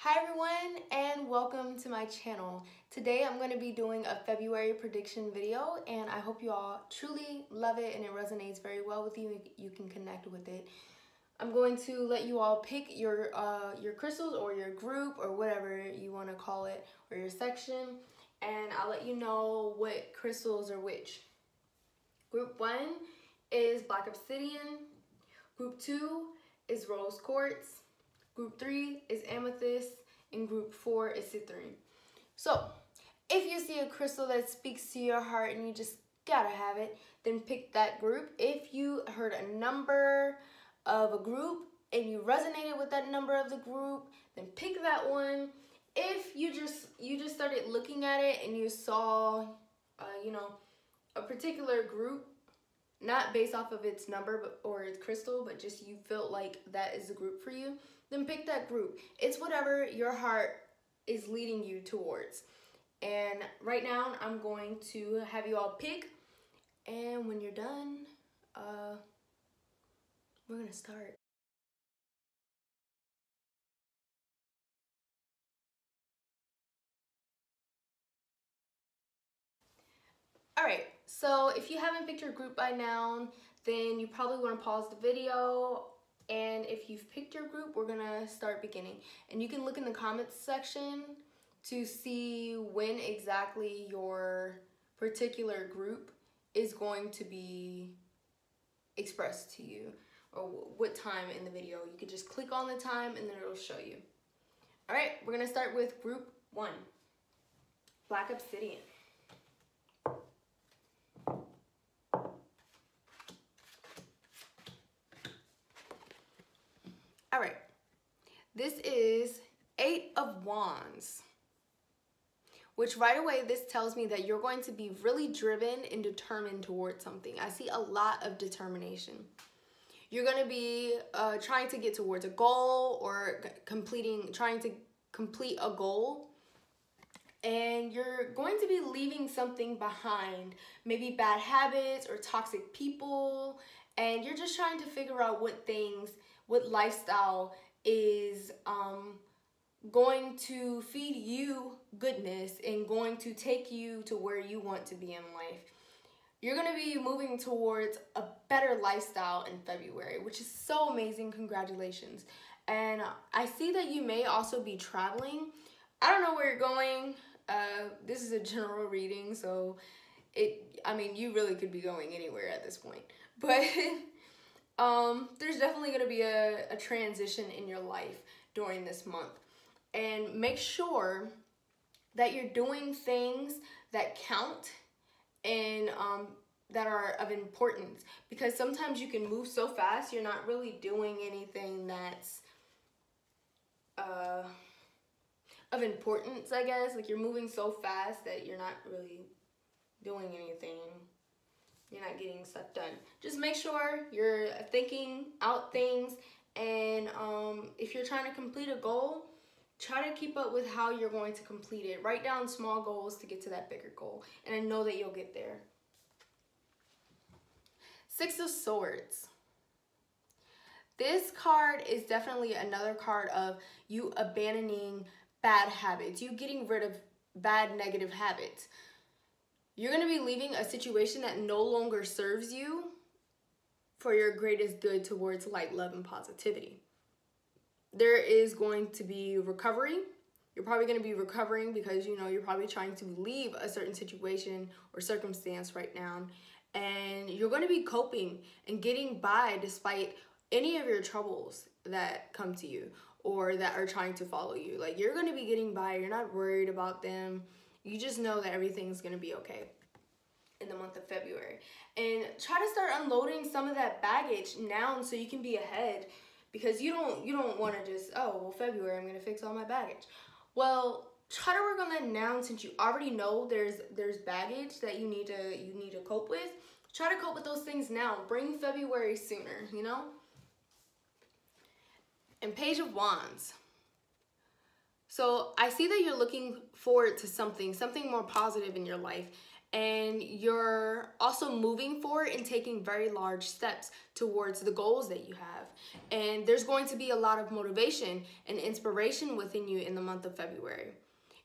Hi everyone and welcome to my channel. Today I'm going to be doing a February prediction video and I hope you all truly love it and it resonates very well with you. You can connect with it. I'm going to let you all pick your crystals or your group or whatever you want to call it or your section, and I'll let you know what crystals are which. Group 1 is Black Obsidian. Group 2 is Rose Quartz. Group 3 is Amethyst, and Group 4 is Citrine. So, if you see a crystal that speaks to your heart and you just gotta have it, then pick that group. If you heard a number of a group and you resonated with that number of the group, then pick that one. If you just started looking at it and you saw, a particular group, not based off of its number or its crystal, but just you felt like that is the group for you, then pick that group. It's whatever your heart is leading you towards. And right now, I'm going to have you all pick. And when you're done, we're gonna start. All right, so if you haven't picked your group by now, then you probably want to pause the video. And if you've picked your group, we're gonna start beginning. And you can look in the comments section to see when exactly your particular group is going to be expressed to you, or what time in the video. You could just click on the time and then it'll show you. All right, we're gonna start with group 1, Black Obsidian. All right, this is 8 of Wands, which right away this tells me that you're going to be really driven and determined towards something. I see a lot of determination. You're going to be trying to get towards a goal or trying to complete a goal. And you're going to be leaving something behind, maybe bad habits or toxic people. And you're just trying to figure out what lifestyle is going to feed you goodness and going to take you to where you want to be in life. You're going to be moving towards a better lifestyle in February, which is so amazing. Congratulations. And I see that you may also be traveling. I don't know where you're going. This is a general reading, so you really could be going anywhere at this point. But there's definitely going to be a transition in your life during this month. And make sure that you're doing things that count and that are of importance. Because sometimes you can move so fast, you're not really doing anything that's of importance, I guess. Like, you're moving so fast that you're not really doing anything. You're not getting stuff done. Just make sure you're thinking out things, and if you're trying to complete a goal, try to keep up with how you're going to complete it. Write down small goals to get to that bigger goal, and I know that you'll get there. 6 of Swords. This card is definitely another card of you abandoning bad habits, you getting rid of bad negative habits. You're going to be leaving a situation that no longer serves you for your greatest good towards light, love, and positivity. There is going to be recovery. You're probably going to be recovering because, you're probably trying to leave a certain situation or circumstance right now. And you're going to be coping and getting by despite any of your troubles that come to you or that are trying to follow you. Like, you're going to be getting by. You're not worried about them. You just know that everything's going to be okay in the month of February. And try to start unloading some of that baggage now so you can be ahead, because you don't want to just, oh, well, February, I'm going to fix all my baggage. Well, try to work on that now, since you already know there's baggage that you need to cope with. Try to cope with those things now. Bring February sooner, And Page of Wands. So I see that you're looking forward to something more positive in your life. and you're also moving forward and taking very large steps towards the goals that you have. And there's going to be a lot of motivation and inspiration within you in the month of February.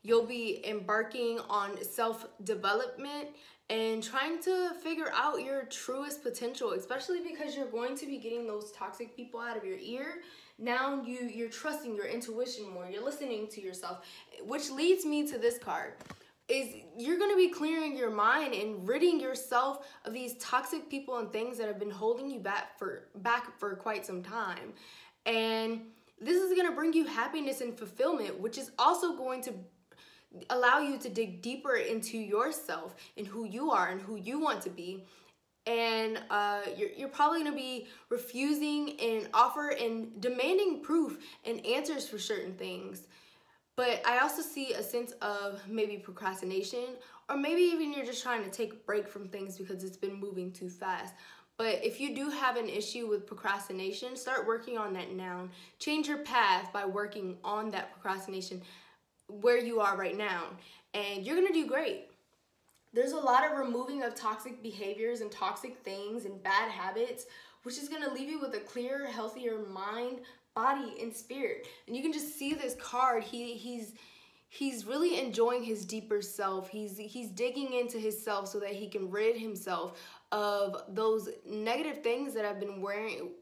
You'll be embarking on self-development and trying to figure out your truest potential, especially because you're going to be getting those toxic people out of your ear. Now you're trusting your intuition more. You're listening to yourself, which leads me to this card. Is you're going to be clearing your mind and ridding yourself of these toxic people and things that have been holding you back for quite some time. And this is going to bring you happiness and fulfillment, which is also going to allow you to dig deeper into yourself and who you are and who you want to be. And you're probably going to be refusing and offer and demanding proof and answers for certain things. But I also see a sense of maybe procrastination, or maybe even you're just trying to take a break from things because it's been moving too fast. But if you do have an issue with procrastination, start working on that now. Change your path by working on that procrastination where you are right now, and you're gonna do great. There's a lot of removing of toxic behaviors and toxic things and bad habits, which is gonna leave you with a clearer, healthier mind, body, and spirit. And you can just see this card. He's really enjoying his deeper self. He's digging into his self so that he can rid himself of those negative things that have been wearing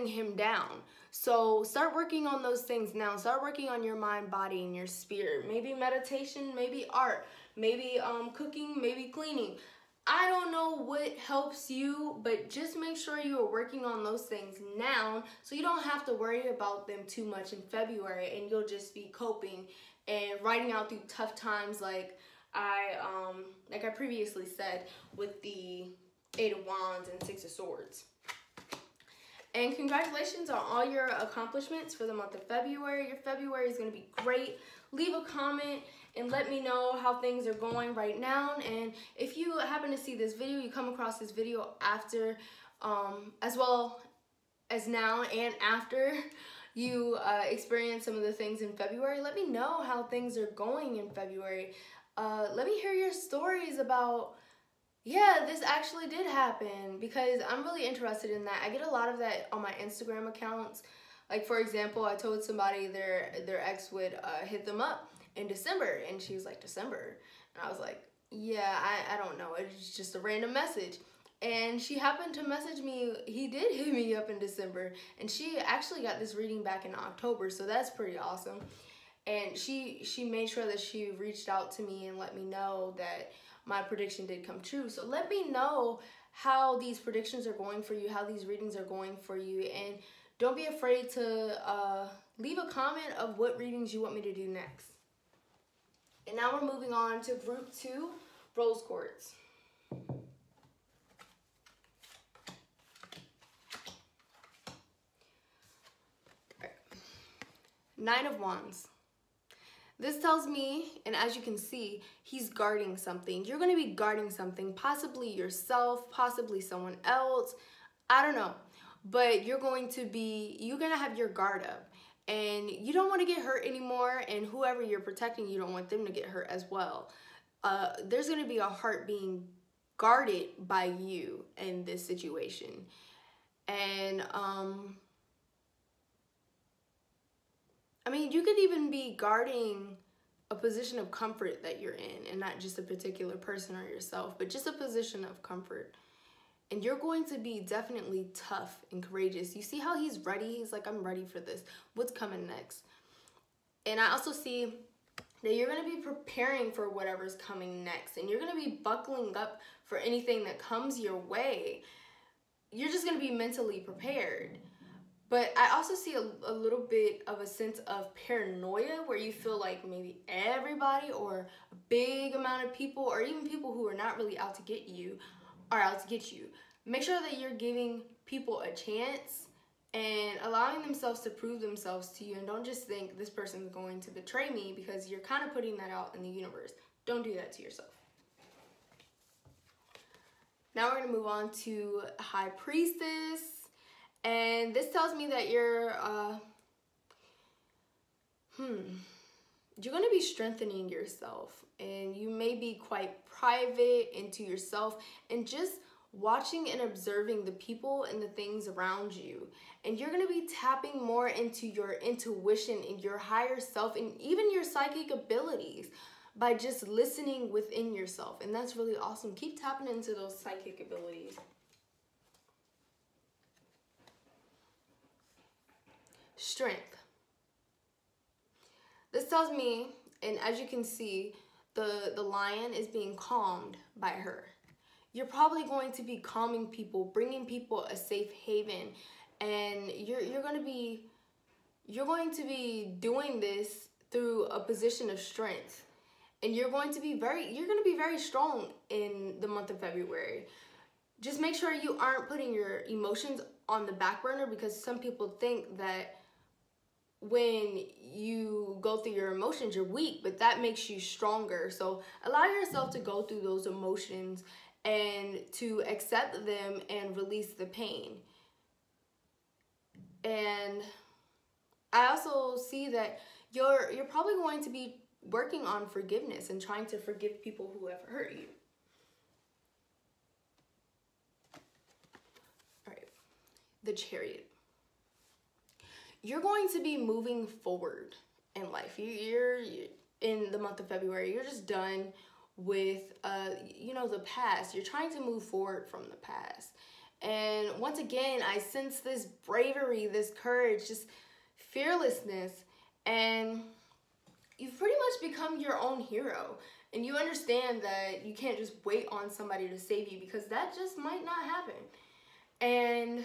him down. So start working on those things now. Start working on your mind, body, and your spirit. Maybe meditation, maybe art, maybe cooking, maybe cleaning. I don't know what helps you, but just make sure you are working on those things now so you don't have to worry about them too much in February, and you'll just be coping and riding out through tough times like I previously said with the 8 of Wands and 6 of Swords. And congratulations on all your accomplishments for the month of February. Your February is going to be great. Leave a comment and let me know how things are going right now. And if you happen to see this video, you come across this video after, as well as now and after you experience some of the things in February, let me know how things are going in February. Let me hear your stories about, yeah, this actually did happen, because I'm really interested in that. I get a lot of that on my Instagram accounts. Like, for example, I told somebody their ex would hit them up in December, and she was like, December? And I was like, yeah, I don't know. It's just a random message. And she happened to message me. He did hit me up in December, and she actually got this reading back in October, so that's pretty awesome. And she made sure that she reached out to me and let me know that my prediction did come true. So let me know how these predictions are going for you, how these readings are going for you, and don't be afraid to leave a comment of what readings you want me to do next. And now we're moving on to group 2, rose quartz. Right. 9 of Wands. This tells me, and as you can see, he's guarding something. You're going to be guarding something, possibly yourself, possibly someone else. I don't know. But you're going to have your guard up. And you don't want to get hurt anymore. And whoever you're protecting, you don't want them to get hurt as well. There's going to be a heart being guarded by you in this situation. And, I mean, you could even be guarding a position of comfort that you're in, and not just a particular person or yourself, but just a position of comfort. And you're going to be definitely tough and courageous. You see how he's ready? He's like, I'm ready for this. What's coming next? And I also see that you're going to be preparing for whatever's coming next, and you're going to be buckling up for anything that comes your way. You're just going to be mentally prepared. But I also see a little bit of a sense of paranoia, where you feel like maybe everybody or a big amount of people, or even people who are not really out to get you, are out to get you. Make sure that you're giving people a chance and allowing themselves to prove themselves to you. And don't just think this person is going to betray me, because you're kind of putting that out in the universe. Don't do that to yourself. Now we're going to move on to High Priestess. And this tells me that you're, you're going to be strengthening yourself, and you may be quite private into yourself and just watching and observing the people and the things around you. And you're going to be tapping more into your intuition and your higher self and even your psychic abilities by just listening within yourself. And that's really awesome. Keep tapping into those psychic abilities. Strength. This tells me, and as you can see, the lion is being calmed by her. You're probably going to be calming people, bringing people a safe haven, and you're going to be doing this through a position of strength. And you're going to be very strong in the month of February. Just make sure you aren't putting your emotions on the back burner, because some people think that when you go through your emotions, you're weak, but that makes you stronger. So allow yourself to go through those emotions and to accept them and release the pain. And I also see that you're probably going to be working on forgiveness and trying to forgive people who have hurt you. All right, the Chariot. You're going to be moving forward in life. You're in the month of February. You're just done with the past. You're trying to move forward from the past. And once again, I sense this bravery, this courage, just fearlessness, and you've pretty much become your own hero. And you understand that you can't just wait on somebody to save you, because that just might not happen. And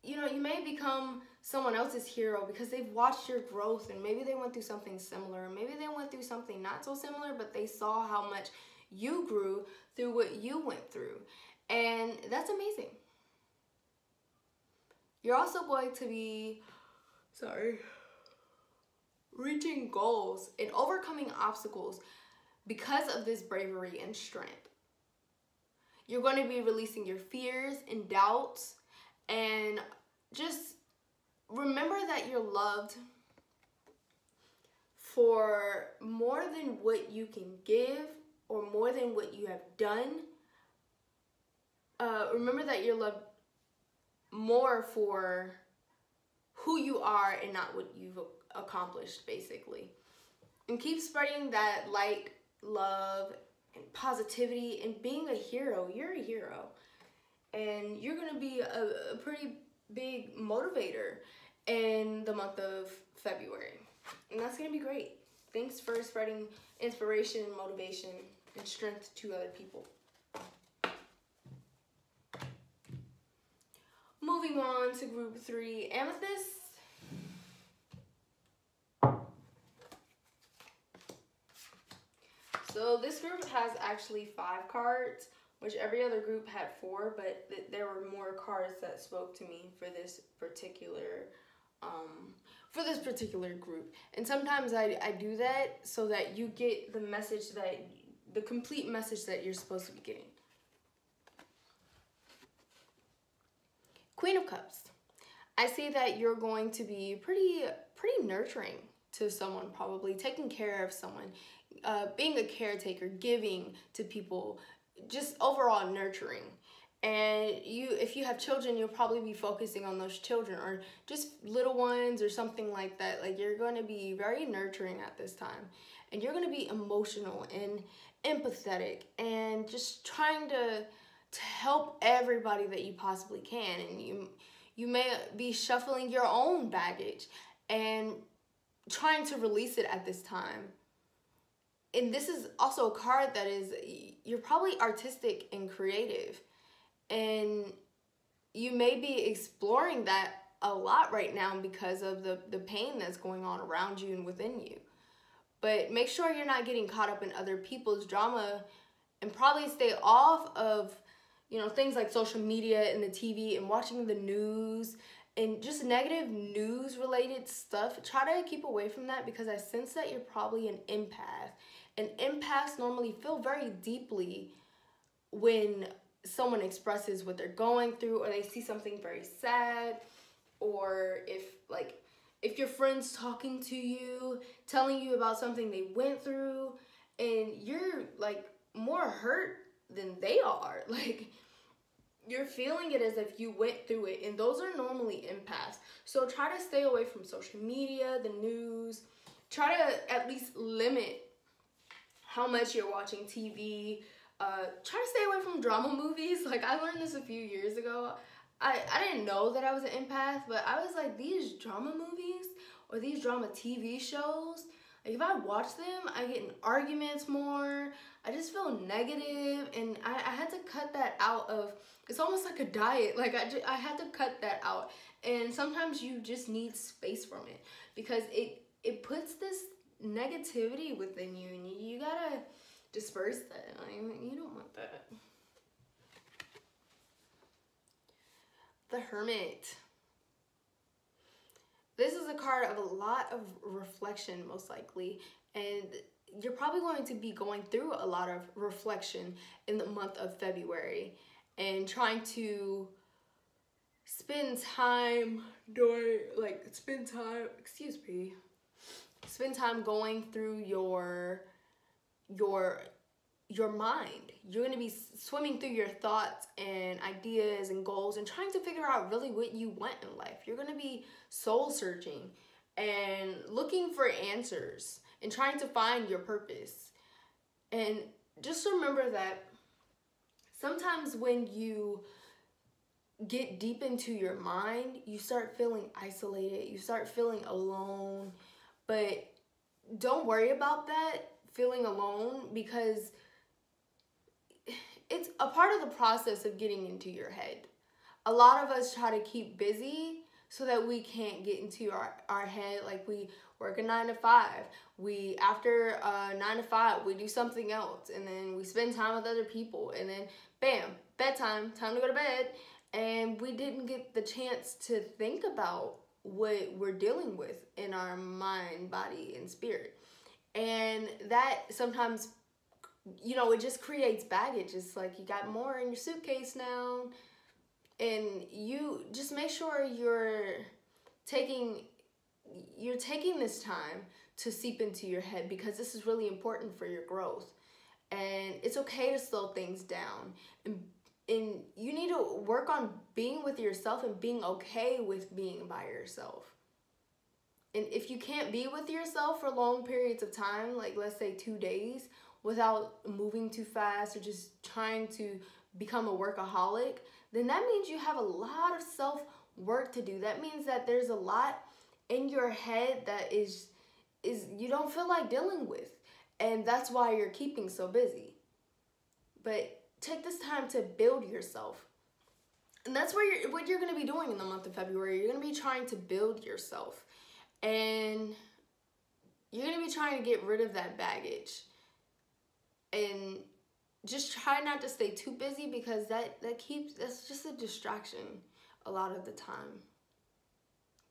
you may become someone else's hero because they've watched your growth, and maybe they went through something similar, maybe they went through something not so similar, but they saw how much you grew through what you went through. And that's amazing. You're also going to be, reaching goals and overcoming obstacles because of this bravery and strength. You're going to be releasing your fears and doubts, and just remember that you're loved for more than what you can give or more than what you have done. Remember that you're loved more for who you are and not what you've accomplished, basically. And keep spreading that light, love, and positivity, and being a hero. You're a hero. And you're going to be a pretty big motivator in the month of February. And that's going to be great. Thanks for spreading inspiration, motivation, and strength to other people. Moving on to group 3, Amethyst. So this group has actually 5 cards, which every other group had 4, but there were more cards that spoke to me for this particular group. And sometimes I do that so that you get the message, the complete message that you're supposed to be getting. Queen of Cups. I see that you're going to be pretty nurturing to someone, probably taking care of someone, being a caretaker, giving to people, just overall nurturing. And if you have children, you'll probably be focusing on those children, or just little ones or something like that. Like, you're going to be very nurturing at this time, and you're going to be emotional and empathetic and just trying to help everybody that you possibly can. And you may be shuffling your own baggage and trying to release it at this time. And this is also a card that is, you're probably artistic and creative, and you may be exploring that a lot right now because of the pain that's going on around you and within you. But make sure you're not getting caught up in other people's drama, and probably stay off of things like social media and the TV and watching the news and just negative news related stuff. Try to keep away from that, because I sense that you're probably an empath. And empaths normally feel very deeply when someone expresses what they're going through, or they see something very sad, or if if your friend's talking to you, telling you about something they went through, and you're like more hurt than they are. Like, you're feeling it as if you went through it, and those are normally empaths. So try to stay away from social media, the news. Try to at least limit how much you're watching TV. Try to stay away from drama movies. Like, I learned this a few years ago. I didn't know that I was an empath, but I was like, these drama movies or these drama TV shows, like, if I watch them, I get in arguments more. I just feel negative, and I had to cut that out of, it's almost like a diet. Like, I had to cut that out. And sometimes you just need space from it, because it puts this negativity within you, and you gotta disperse that. I mean, you don't want that. The Hermit. This is a card of a lot of reflection, most likely, and you're probably going to be going through a lot of reflection in the month of February, and trying to spend time doing, like, spend time going through your mind. You're going to be swimming through your thoughts and ideas and goals, and trying to figure out really what you want in life. You're going to be soul searching and looking for answers and trying to find your purpose. And just remember that sometimes when you get deep into your mind, you start feeling isolated, you start feeling alone. But don't worry about that feeling alone, because it's a part of the process of getting into your head. A lot of us try to keep busy so that we can't get into our head. Like, we work a 9 to 5. After 9 to 5, we do something else, and then we spend time with other people, and then bam, bedtime, time to go to bed, and we didn't get the chance to think about what we're dealing with in our mind, body, and spirit. And that sometimes, you know, it just creates baggage. It's like you got more in your suitcase now, and you just make sure you're taking this time to seep into your head, because this is really important for your growth. And it's okay to slow things down, and you need to work on being with yourself and being okay with being by yourself. And if you can't be with yourself for long periods of time, like let's say 2 days, without moving too fast or just trying to become a workaholic, then that means you have a lot of self-work to do. That means that there's a lot in your head that is you don't feel like dealing with. And that's why you're keeping so busy. But take this time to build yourself. And that's what you're going to be doing in the month of February. You're going to be trying to build yourself. And you're going to be trying to get rid of that baggage. And just try not to stay too busy, because that's just a distraction a lot of the time.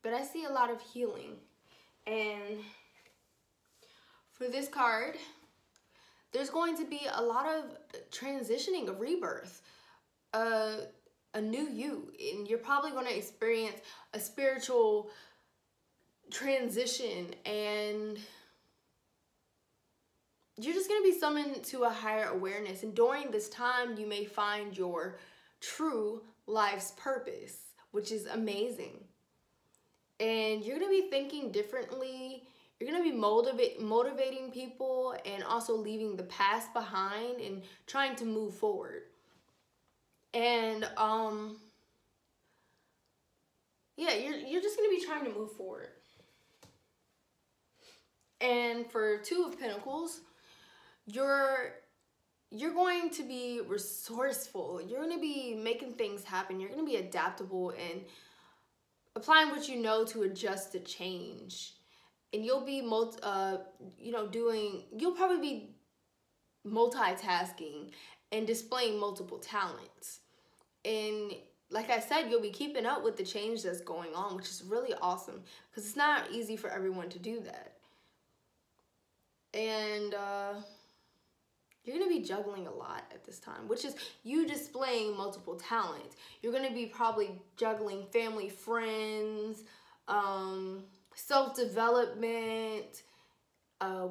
But I see a lot of healing. And for this card, there's going to be a lot of transitioning, of rebirth, a new you. And you're probably going to experience a spiritual transition, and you're just going to be summoned to a higher awareness. And during this time, you may find your true life's purpose, which is amazing. And you're going to be thinking differently. You're going to be motivating people, and also leaving the past behind and trying to move forward. And yeah, you're just going to be trying to move forward. And for Two of Pentacles, you're going to be resourceful. You're going to be making things happen. You're going to be adaptable and applying what you know to adjust to change. And you'll be you'll probably be multitasking and displaying multiple talents. And like I said, you'll be keeping up with the change that's going on, which is really awesome, because it's not easy for everyone to do that. And you're going to be juggling a lot at this time, which is you displaying multiple talents. You're going to be probably juggling family, friends, self-development,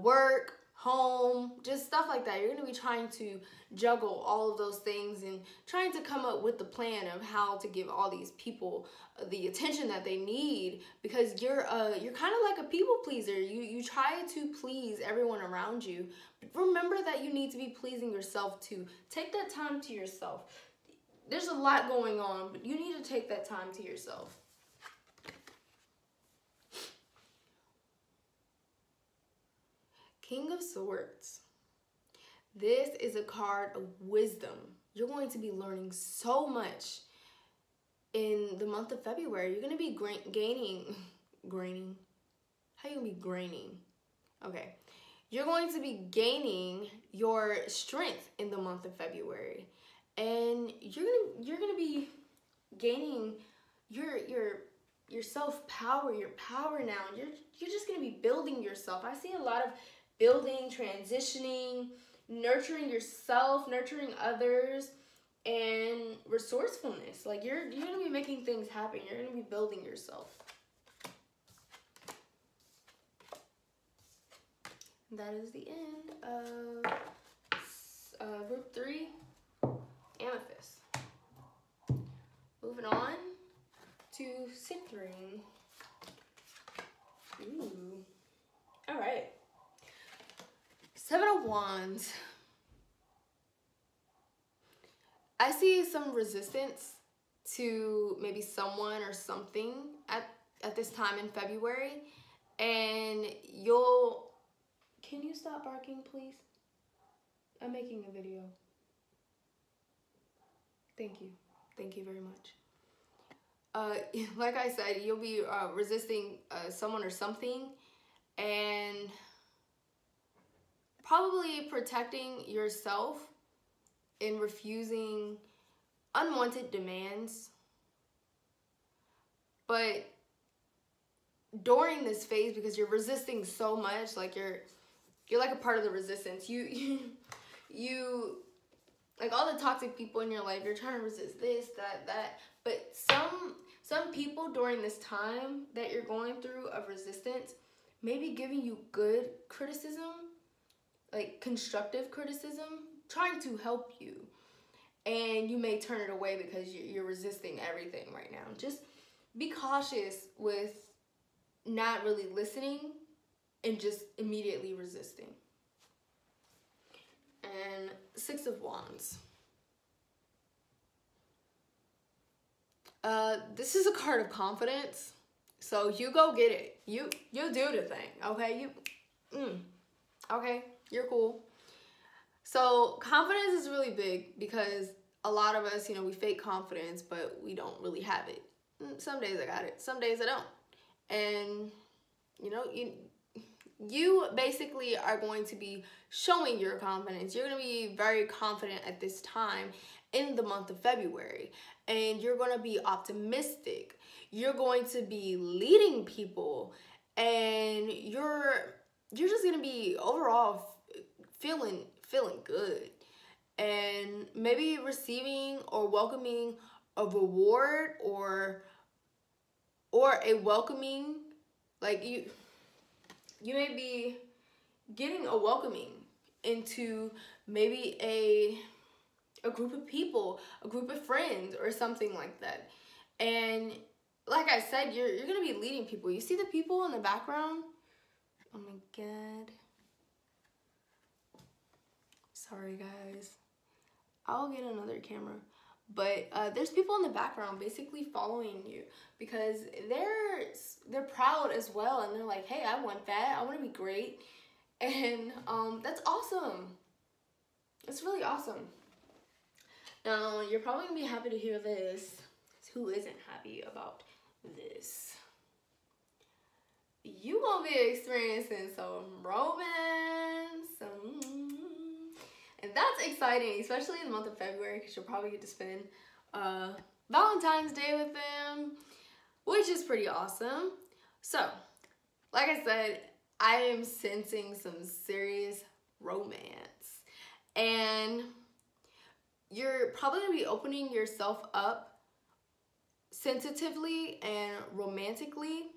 work, home, just stuff like that. You're going to be trying to juggle all of those things and trying to come up with the plan of how to give all these people the attention that they need, because you're kind of like a people pleaser. You try to please everyone around you, but remember that you need to be pleasing yourself too. Take that time to yourself. There's a lot going on, but you need to take that time to yourself. King of Swords. This is a card of wisdom. You're going to be learning so much in the month of February. You're going to be graining. How you going to be graining? Okay. You're going to be gaining your strength in the month of February. And you're going to be gaining your self-power, your power now. You're just going to be building yourself. I see a lot of building, transitioning, nurturing yourself, nurturing others, and resourcefulness. Like you're going to be making things happen. You're going to be building yourself. That is the end of group 3, Amethyst. Moving on to Citrine. Ooh. All right. 7 of Wands. I see some resistance to maybe someone or something at this time in February, and can you stop barking, please? I'm making a video. Thank you. Thank you very much. Like I said, you'll be resisting someone or something, and probably protecting yourself in refusing unwanted demands. But during this phase, because you're resisting so much, like you're like a part of the resistance. You like all the toxic people in your life, you're trying to resist this, that. But some people during this time that you're going through of resistance may be giving you good criticism, like constructive criticism, trying to help you. And you may turn it away because you're resisting everything right now. Just be cautious with not really listening and just immediately resisting. And 6 of Wands. This is a card of confidence. So you go get it. You do the thing, okay? Okay, you're cool. So confidence is really big because a lot of us, we fake confidence, but we don't really have it. Some days I got it, some days I don't. And, you basically are going to be showing your confidence. You're going to be very confident at this time in the month of February. And you're going to be optimistic. You're going to be leading people. And you're just going to be overall feeling good. And maybe receiving or welcoming a reward or a welcoming, like you may be getting a welcoming into maybe a group of people, a group of friends or something like that. And like I said, you're going to be leading people. You see the people in the background? Oh my God. Sorry guys. I'll get another camera. But there's people in the background basically following you because they're proud as well, and they're like, hey, I want that. I want to be great. And that's awesome. It's really awesome. Now, you're probably going to be happy to hear this. Who isn't happy about this? You won't be experiencing some romance, and that's exciting, especially in the month of February, because you'll probably get to spend Valentine's Day with them, which is pretty awesome. So, like I said, I am sensing some serious romance. And you're probably going to be opening yourself up sensitively and romantically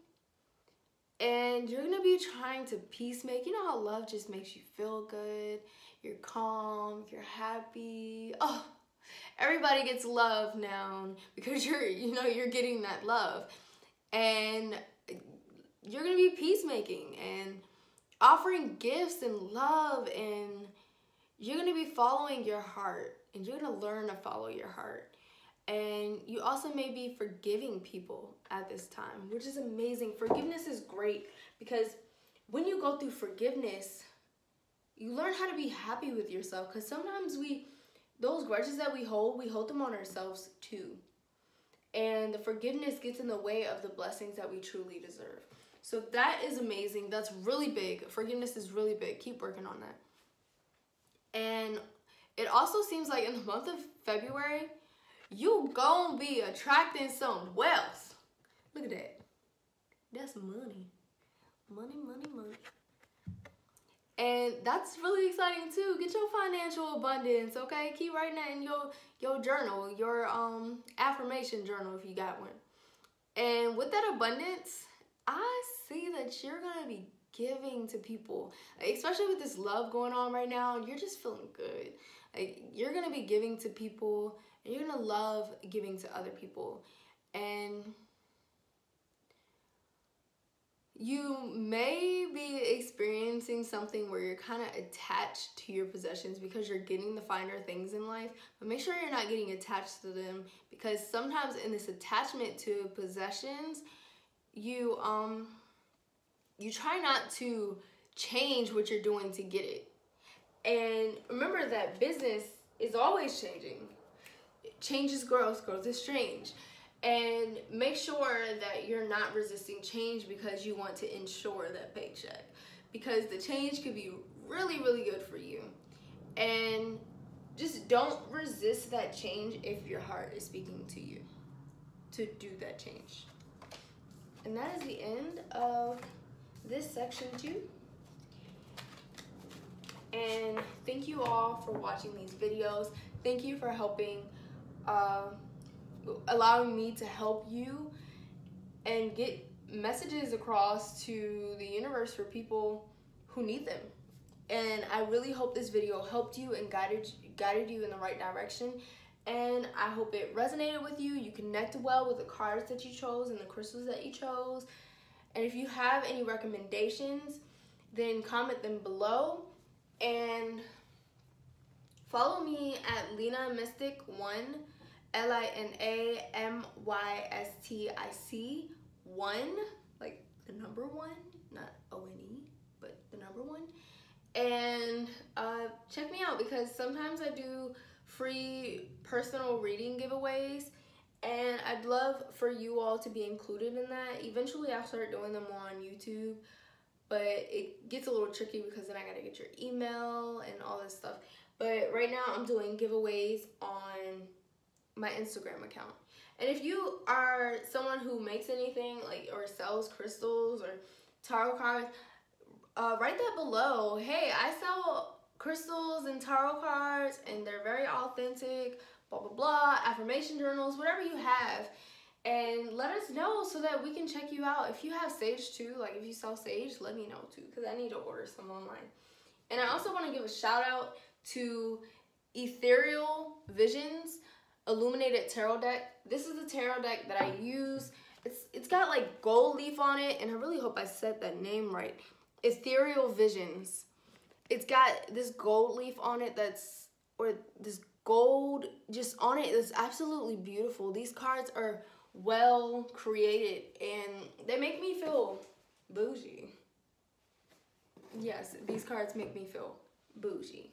And you're gonna be trying to peacemake. You know how love just makes you feel good? You're calm, you're happy. Oh, everybody gets love now because you're getting that love. And you're gonna be peacemaking and offering gifts and love, and you're gonna be following your heart, and you're gonna learn to follow your heart. And you also may be forgiving people at this time, which is amazing. Forgiveness is great because when you go through forgiveness, you learn how to be happy with yourself, because sometimes those grudges that we hold them on ourselves too. And the forgiveness gets in the way of the blessings that we truly deserve. So that is amazing. That's really big. Forgiveness is really big. Keep working on that. And it also seems like in the month of February, you gonna be attracting some wealth. Look at that. That's money. Money, money, money. And that's really exciting too. Get your financial abundance, okay? Keep writing that in your journal, your affirmation journal if you got one. And with that abundance, I see that you're gonna be giving to people, especially with this love going on right now. You're just feeling good. Like, you're gonna be giving to people, and you're gonna love giving to other people. And you may be experiencing something where you're kind of attached to your possessions because you're getting the finer things in life, but make sure you're not getting attached to them, because sometimes in this attachment to possessions, you try not to change what you're doing to get it. And remember that business is always changing. Change is growth, growth is change. And make sure that you're not resisting change because you want to ensure that paycheck, because the change could be really, really good for you. And just don't resist that change if your heart is speaking to you to do that change. And that is the end of this section 2. And thank you all for watching these videos. Thank you for helping, allowing me to help you and get messages across to the universe for people who need them. And I really hope this video helped you and guided you in the right direction. And I hope it resonated with you. You connected well with the cards that you chose and the crystals that you chose. And if you have any recommendations, then comment them below. And follow me at Lina Mystic 1, LINAMYSTIC 1, like the number 1, not ONE, but the number 1. And check me out, because sometimes I do free personal reading giveaways, and I'd love for you all to be included in that. Eventually I'll start doing them more on YouTube, but it gets a little tricky because then I gotta get your email and all this stuff. But right now I'm doing giveaways on my Instagram account. And if you are someone who makes anything like or sells crystals or tarot cards, write that below. Hey, I sell crystals and tarot cards and they're very authentic, blah blah blah, affirmation journals, whatever you have. And let us know so that we can check you out. If you have sage too, like if you sell sage, let me know too, because I need to order some online. And I also want to give a shout out to Ethereal Visions Illuminated Tarot Deck. This is the tarot deck that I use. It's got like gold leaf on it, and I really hope I said that name right. Ethereal Visions. It's got this gold leaf on it or this gold just on it. It's absolutely beautiful. These cards are well created and they make me feel bougie. Yes, these cards make me feel bougie.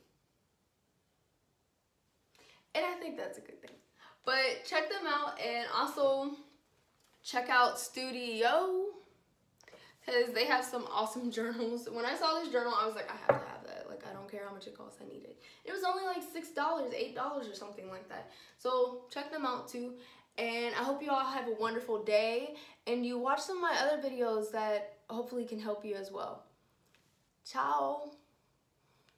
And I think that's a good thing. But check them out, and also check out Studio, because they have some awesome journals. When I saw this journal, I was like, I have to have that. Like, I don't care how much it costs, I need it. It was only like $6, $8 or something like that. So check them out too. And I hope you all have a wonderful day, and you watch some of my other videos that hopefully can help you as well. Ciao.